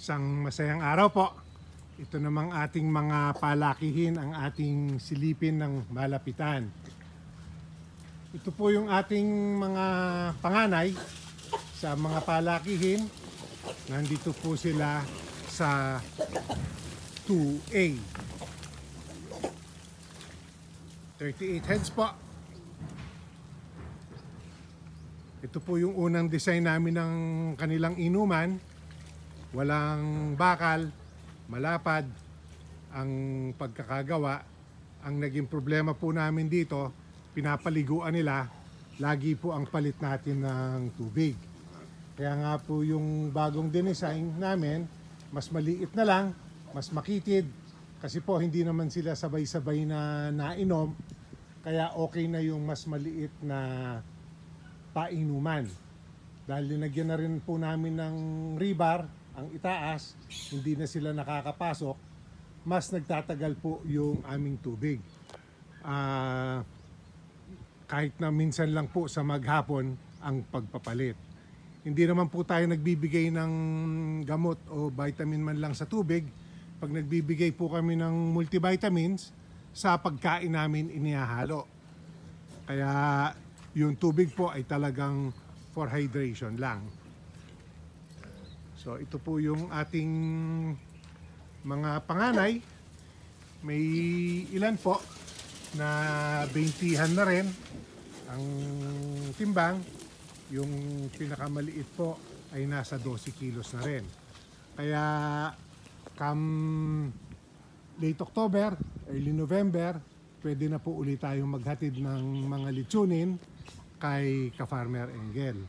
Isang masayang araw po. Ito namang ating mga palakihin ang ating silipin ng malapitan. Ito po yung ating mga panganay sa mga palakihin. Nandito po sila sa 2A. 38 heads po. Ito po yung unang design namin ng kanilang inuman. Walang bakal, malapad ang pagkakagawa. Ang naging problema po namin dito, pinapaliguan nila, lagi po ang palit natin ng tubig. Kaya nga po yung bagong dinesign namin, mas maliit na lang, mas makitid, kasi po hindi naman sila sabay-sabay na nainom, kaya okay na yung mas maliit na painuman. Dahil linagyan na rin po namin ng rebar, ang itaas, hindi na sila nakakapasok, mas nagtatagal po yung aming tubig. Kahit na minsan lang po sa maghapon ang pagpapalit. Hindi naman po tayo nagbibigay ng gamot o vitamin man lang sa tubig. Pag nagbibigay po kami ng multivitamins, sa pagkain namin inihahalo. Kaya yung tubig po ay talagang for hydration lang. So ito po yung ating mga panganay. May ilan po na 20han na rin ang timbang. Yung pinakamaliit po ay nasa 12 kilos na rin. Kaya come late October, early November, pwede na po ulit tayong maghatid ng mga litsunin kay Ka-Farmer Engel.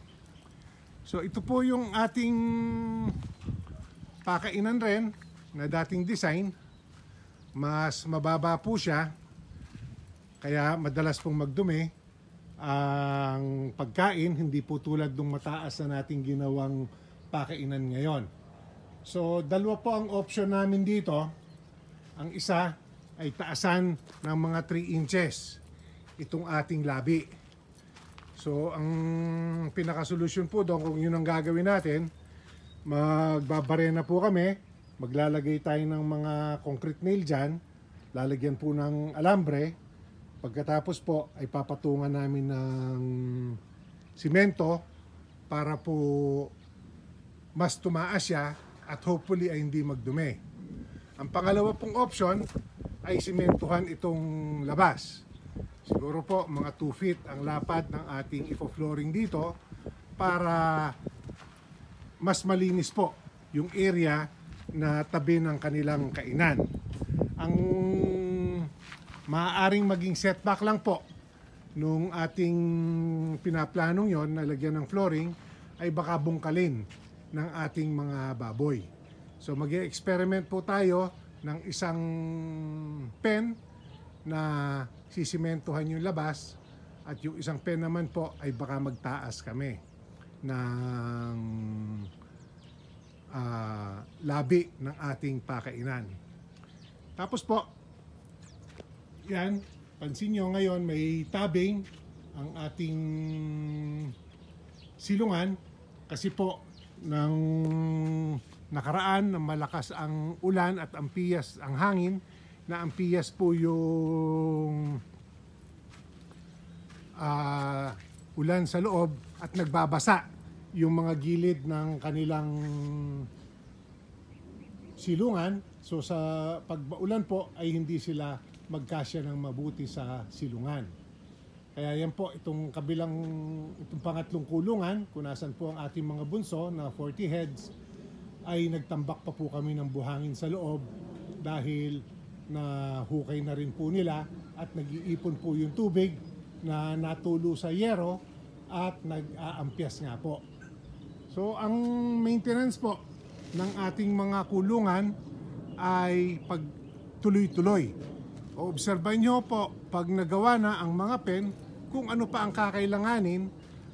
So ito po yung ating pakainan rin na dating design. Mas mababa po siya, kaya madalas pong magdumi ang pagkain, hindi po tulad ng mataas na nating ginawang pakainan ngayon. So dalawa po ang option namin dito. Ang isa ay taasan ng mga 3 inches itong ating labi. So ang pinakasolusyon po doon, kung yun ang gagawin natin, magbabarena po kami, maglalagay tayo ng mga concrete nail dyan, lalagyan po ng alambre, pagkatapos po ay papatungan namin ng simento para po mas tumaas siya at hopefully ay hindi magdumi. Ang pangalawa pong option ay simentuhan itong labas. Siguro po mga 2 feet ang lapad ng ating ifo-flooring dito para mas malinis po yung area na tabi ng kanilang kainan. Ang maaaring maging setback lang po nung ating pinaplanong yon na lagyan ng flooring ay baka bungkalin ng ating mga baboy. So mag-experiment po tayo ng isang pen na sisimentohan yung labas at yung isang pen naman po ay baka magtaas kami ng labi ng ating pakainan. Tapos po, yan, pansin nyo ngayon may tabing ang ating silungan kasi po ng nakaraan na malakas ang ulan at ampiyas ang hangin, na ampiyas po yung ulan sa loob at nagbabasa yung mga gilid ng kanilang silungan. So sa pagmaulan po ay hindi sila magkasya ng mabuti sa silungan. Kaya yan po, itong pangatlong kulungan, kung nasan po ang ating mga bunso na 40 heads, ay nagtambak pa po kami ng buhangin sa loob dahil na hukay na rin po nila at nag-iipon po yung tubig na natulo sa yero at nag-aampyas nga po. So ang maintenance po ng ating mga kulungan ay pagtuloy-tuloy. Obserbahan nyo po pag nagawa na ang mga pen kung ano pa ang kakailanganin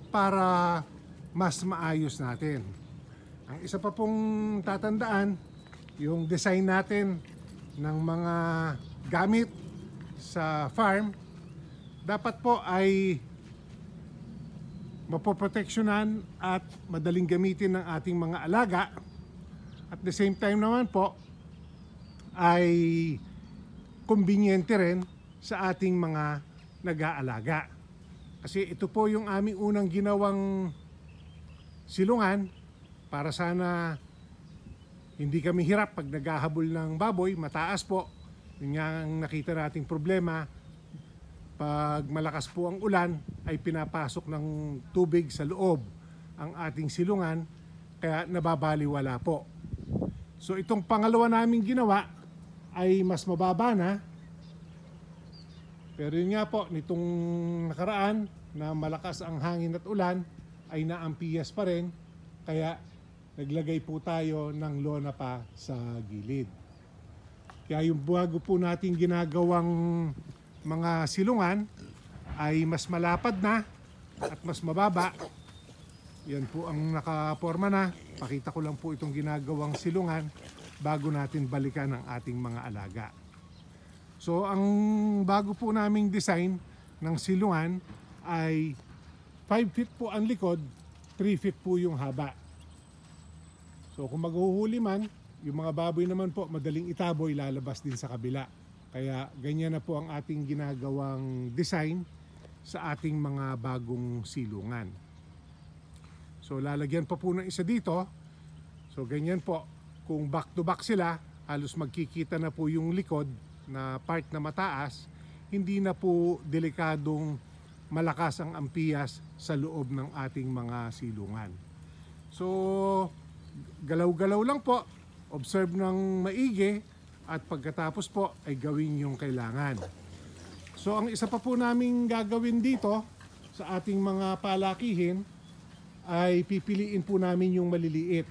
para mas maayos natin. Ang isa pa pong tatandaan, yung design natin ng mga gamit sa farm, dapat po ay mapoproteksyonan at madaling gamitin ng ating mga alaga At the same time naman po ay kumbinyente rin sa ating mga nag-aalaga. Kasi ito po yung aming unang ginawang silungan para sana hindi kami hirap pag naghahabol ng baboy, mataas po. Yun nga ang nakita nating problema. Pag malakas po ang ulan ay pinapasok ng tubig sa loob ang ating silungan kaya nababaliwala po. So itong pangalawa naming ginawa ay mas mababa na. Pero yun nga po, nitong nakaraan na malakas ang hangin at ulan ay naampiyas pa rin. Kaya naglagay po tayo ng lona pa sa gilid. Kaya yung bago po natin ginagawang mga silungan ay mas malapad na at mas mababa. Yan po ang nakaporma na. Pakita ko lang po itong ginagawang silungan bago natin balikan ang ating mga alaga. So ang bago po naming design ng silungan ay 5 feet po ang likod, 3 feet po yung haba. So kung maghuhuli man, yung mga baboy naman po madaling itaboy, lalabas din sa kabila. Kaya ganyan na po ang ating ginagawang design sa ating mga bagong silungan. So lalagyan pa po ng isa dito. So ganyan po, kung back to back sila, halos magkikita na po yung likod na part na mataas, hindi na po delikadong malakas ang ampiyas sa loob ng ating mga silungan. So galaw-galaw lang po, observe ng maigi, at pagkatapos po ay gawin yung kailangan. So ang isa pa po naming gagawin dito sa ating mga palakihin ay pipiliin po namin yung maliliit.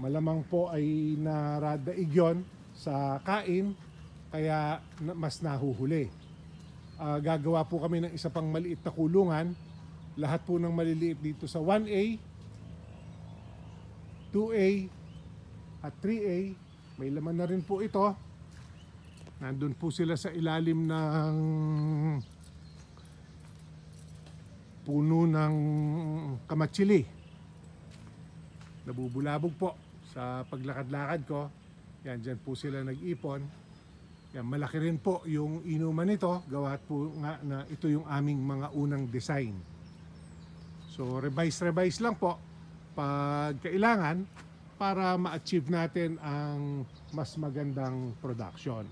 Malamang po ay naradaig yun sa kain, kaya mas nahuhuli. Gagawa po kami ng isa pang maliit na kulungan. Lahat po ng maliliit dito sa 1A, 2A, at 3A. May laman na rin po ito. Nandun po sila sa ilalim ng puno ng kamatsili. Nabubulabog po sa paglakad-lakad ko. Yan, dyan po sila nag-ipon. Yan, malaki rin po yung inuman nito. Gawa po nga na ito yung aming mga unang design. So revise lang po pag kailangan para ma-achieve natin ang mas magandang production.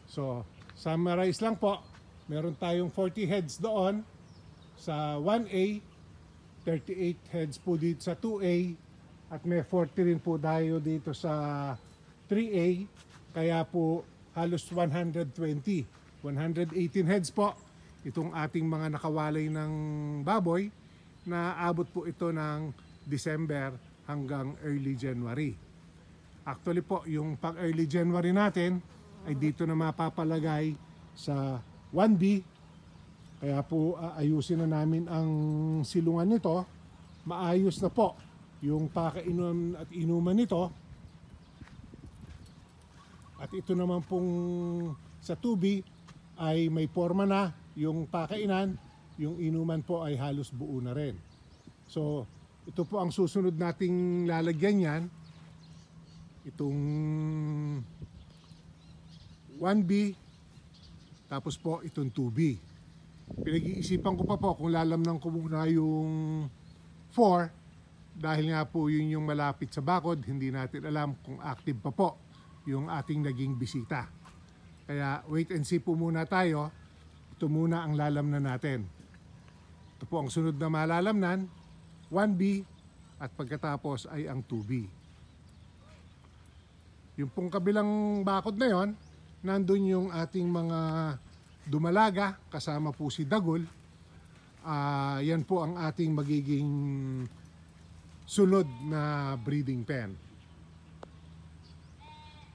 So summarize lang po, meron tayong 40 heads doon sa 1A, 38 heads po dito sa 2A, at may 40 rin po tayo dito sa 3A, kaya po halos 120, 118 heads po itong ating mga nakawalay ng baboy, na abot po ito ng December hanggang early January. Actually po, yung pang early January natin ay dito na mapapalagay sa 1B. Kaya po ayusin na namin ang silungan nito. Maayos na po yung pakainom at inuman nito. At ito naman pong sa 2B ay may forma na yung pakainan. Yung inuman po ay halos buo na rin. So ito po ang susunod nating lalagyan yan. Itong 1B, tapos po itong 2B. Pinag-iisipan ko pa po kung lalamnan ko muna yung 4, dahil nga po yun yung malapit sa bakod. Hindi natin alam kung active pa po yung ating naging bisita. Kaya wait and see po muna tayo. Ito muna ang lalamnan natin. Ito po ang sunod na malalamnan, 1B, at pagkatapos ay ang 2B. Yung pong kabilang bakod na yon, nandun yung ating mga dumalaga, kasama po si Dagol. Yan po ang ating magiging sunod na breeding pen.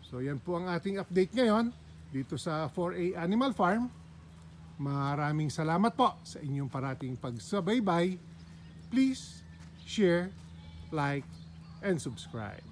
So yan po ang ating update ngayon dito sa 4A Animal Farm. Maraming salamat po sa inyong parating pagsubaybay. Please share, like, and subscribe.